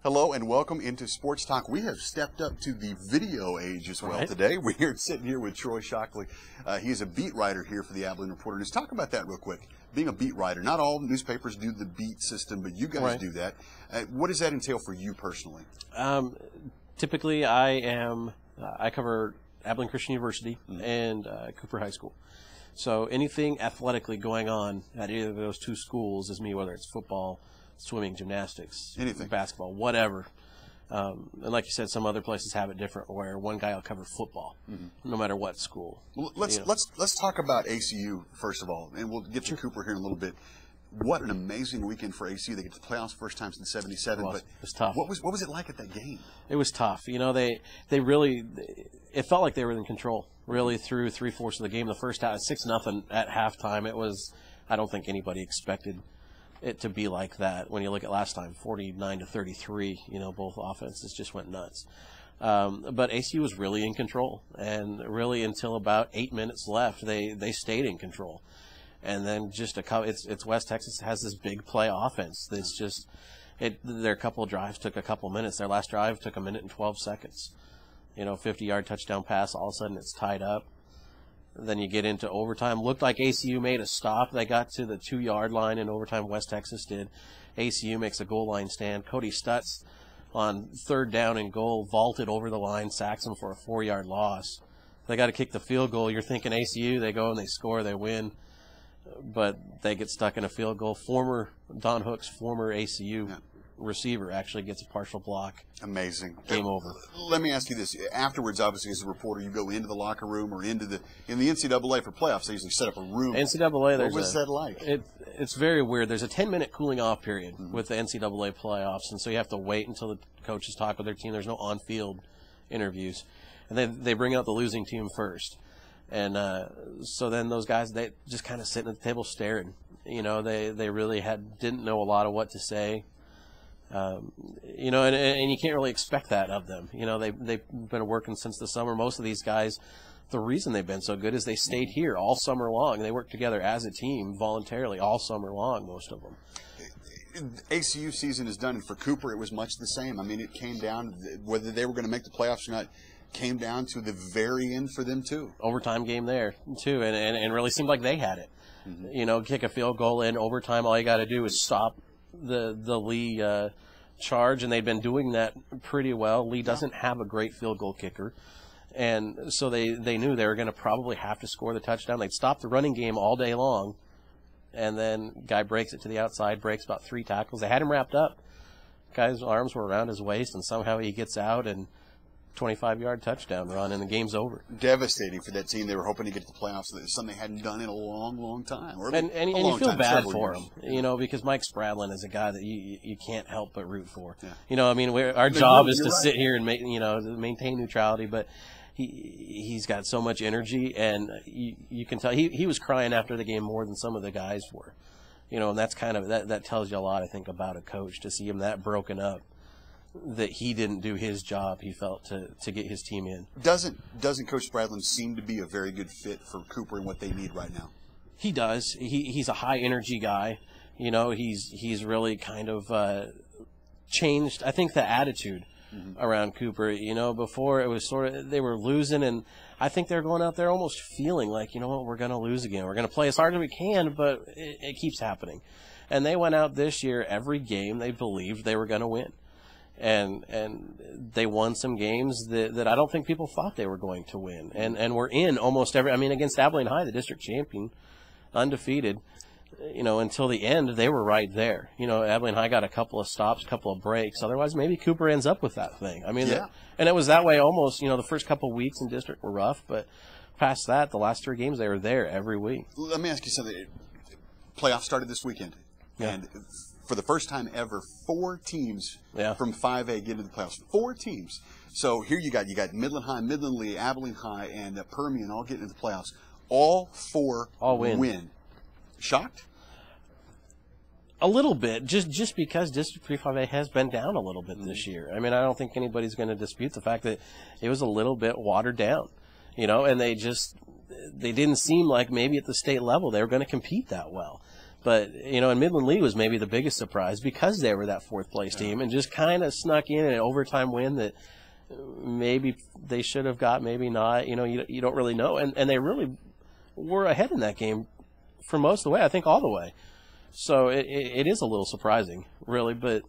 Hello and welcome into Sports Talk. We have stepped up to the video age as well today. We're sitting here with Troy Shockley. He is a beat writer here for the Abilene Reporter. Just talk about that real quick. Being a beat writer, not all newspapers do the beat system, but you guys do that. What does that entail for you personally? Typically, I cover Abilene Christian University and Cooper High School. So anything athletically going on at either of those two schools is me, whether it's football, swimming, gymnastics, anything, basketball, whatever. And like you said, some other places have it different, where one guy will cover football, no matter what school. Well, let's talk about ACU first of all, and we'll get to Cooper here in a little bit. What an amazing weekend for ACU! They get to the playoffs first time since '77. But it was tough. What was it like at that game? It was tough. You know, they really. It felt like they were in control really through 3/4 of the game. The first half, 6-0 at halftime. It was. I don't think anybody expected it to be like that. When you look at last time, 49-33, you know, both offenses just went nuts. But ACU was really in control, and really until about 8 minutes left, they stayed in control. And then just it's West Texas has this big play offense that's just their couple of drives took a couple minutes. Their last drive took 1 minute and 12 seconds. You know, 50-yard touchdown pass. All of a sudden, it's tied up. Then you get into overtime. Looked like ACU made a stop. They got to the 2-yard line in overtime. West Texas did. ACU makes a goal line stand. Cody Stutz on 3rd down and goal vaulted over the line, sacks him for a 4-yard loss. They got to kick the field goal. You're thinking ACU. They go and they score. They win. But they get stuck in a field goal. Don Hook's former ACU receiver actually gets a partial block. Amazing. Game over. Let me ask you this. Afterwards, obviously, as a reporter, you go into the locker room or in the NCAA for playoffs. They usually set up a room. NCAA, what was that like? It's very weird. There's a 10-minute cooling off period with the NCAA playoffs, and so you have to wait until the coaches talk with their team. There's no on-field interviews. And they bring out the losing team first. And so then those guys, they just kind of sitting at the table staring. You know, they really didn't know a lot of what to say. You know, and you can't really expect that of them. You know, they've been working since the summer. Most of these guys, the reason they've been so good is they stayed here all summer long. They worked together as a team voluntarily all summer long, most of them. ACU season is done, and for Cooper it was much the same. I mean, it came down, whether they were going to make the playoffs or not, came down to the very end for them too. Overtime game there too, and really seemed like they had it. You know, kick a field goal in overtime. All you got to do is stop the Lee charge, and they'd been doing that pretty well. Lee doesn't have a great field goal kicker, and so they knew they were going to probably have to score the touchdown. They'd stop the running game all day long, and then guy breaks it to the outside, breaks about 3 tackles. They had him wrapped up. Guy's arms were around his waist, and somehow he gets out and 25-yard touchdown run, and the game's over. Devastating for that team. They were hoping to get to the playoffs. It's something they hadn't done in a long, long time. And you feel bad for him, you know, because Mike Spradlin is a guy that you can't help but root for. Yeah. You know, I mean, our job is to sit here and maintain neutrality, but he's got so much energy, and you can tell he was crying after the game more than some of the guys were. You know, and that's kind of that tells you a lot, I think, about a coach, to see him that broken up, that he didn't do his job, he felt, to get his team in. Doesn't Coach Spradlin seem to be a very good fit for Cooper and what they need right now? He does. He's a high energy guy. You know, he's really kind of changed, I think, the attitude around Cooper. You know, before it was sort of they were losing, and I think they're going out there almost feeling like, you know what, we're going to lose again. We're going to play as hard as we can, but it keeps happening. And they went out this year, every game they believed they were going to win. And they won some games that I don't think people thought they were going to win. And we're in almost every – I mean, against Abilene High, the district champion, undefeated, you know, until the end, they were right there. You know, Abilene High got a couple of stops, a couple of breaks. Otherwise, maybe Cooper ends up with that thing. I mean, and it was that way almost, you know, the first couple of weeks in district were rough, but past that, the last 3 games, they were there every week. Let me ask you something. Playoffs started this weekend. Yeah. And for the first time ever, 4 teams from 5A get into the playoffs. 4 teams. So here you got Midland High, Midland Lee, Abilene High, and Permian all getting into the playoffs. All 4 win. Shocked? A little bit, just because District 3-5A has been down a little bit this year. I mean, I don't think anybody's going to dispute the fact that it was a little bit watered down, you know, and they didn't seem like maybe at the state level they were going to compete that well. But, and Midland Lee was maybe the biggest surprise because they were that fourth-place team and just kind of snuck in an overtime win that maybe they should have got, maybe not. You don't really know. And they really were ahead in that game for most of the way, I think all the way. So it is a little surprising, really, but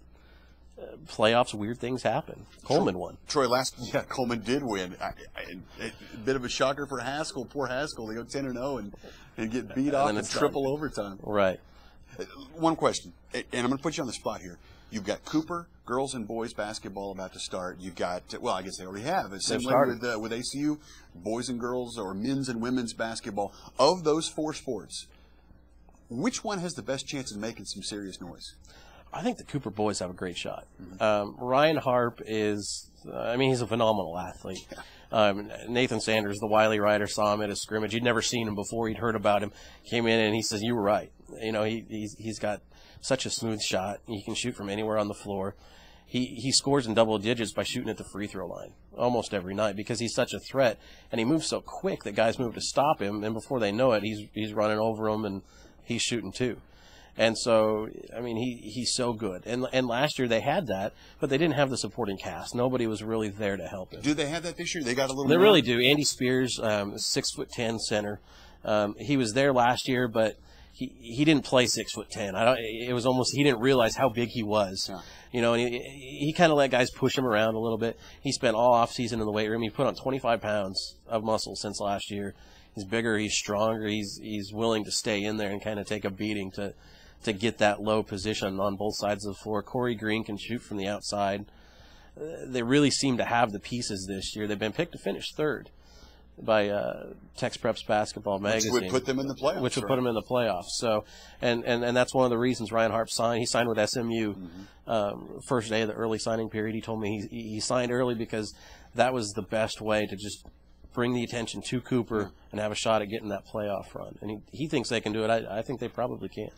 playoffs, weird things happen. Coleman won. Troy, Coleman did win. A bit of a shocker for Haskell. Poor Haskell. They go 10-0 and get beat off in triple overtime. Right. One question, and I'm going to put you on the spot here. You've got Cooper, girls and boys basketball about to start. You've got, I guess they already have. It's similar with ACU, boys and girls or men's and women's basketball. Of those 4 sports, which one has the best chance of making some serious noise? I think the Cooper boys have a great shot. Ryan Harp is, he's a phenomenal athlete. Nathan Sanders, the Wiley rider, saw him at a scrimmage. He'd never seen him before. He'd heard about him. Came in and he says, "You were right. He's got such a smooth shot. He can shoot from anywhere on the floor. He scores in double digits by shooting at the free throw line almost every night because he's such a threat, and he moves so quick that guys move to stop him, and before they know it, he's running over them and he's shooting too." And so, he's so good. And last year they had that, but they didn't have the supporting cast. Nobody was really there to help him. Do they have that this year? They got a little. They really do. Andy Spears, 6'10" center. He was there last year, but he didn't play 6'10". It was almost he didn't realize how big he was. Yeah. And he kind of let guys push him around a little bit. He spent all off season in the weight room. He put on 25 pounds of muscle since last year. He's bigger. He's stronger. He's willing to stay in there and kind of take a beating to get that low position on both sides of the floor. Corey Green can shoot from the outside. They really seem to have the pieces this year. They've been picked to finish third by Tex Preps Basketball Magazine. Which would put them in the playoffs. Which would put them in the playoffs. So, and that's one of the reasons Ryan Harp signed. He signed with SMU first day of the early signing period. He told me he signed early because that was the best way to just bring the attention to Cooper and have a shot at getting that playoff run. And he thinks they can do it. I think they probably can.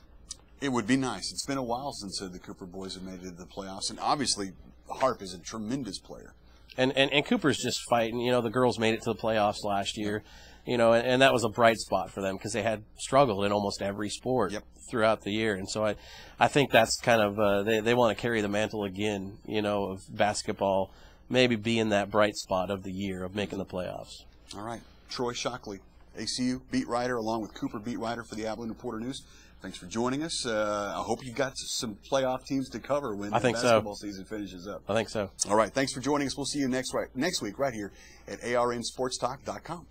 It would be nice. It's been a while since the Cooper boys have made it to the playoffs, and obviously Harp is a tremendous player. And Cooper's just fighting. The girls made it to the playoffs last year, and that was a bright spot for them because they had struggled in almost every sport throughout the year. And so I think that's kind of they want to carry the mantle again, of basketball, maybe being that bright spot of the year of making the playoffs. All right. Troy Shockley, ACU beat writer, along with Cooper beat writer for the Abilene Reporter News. Thanks for joining us. I hope you got some playoff teams to cover when the basketball season finishes up. I think so. All right. Thanks for joining us. We'll see you next week right here at arnsportstalk.com.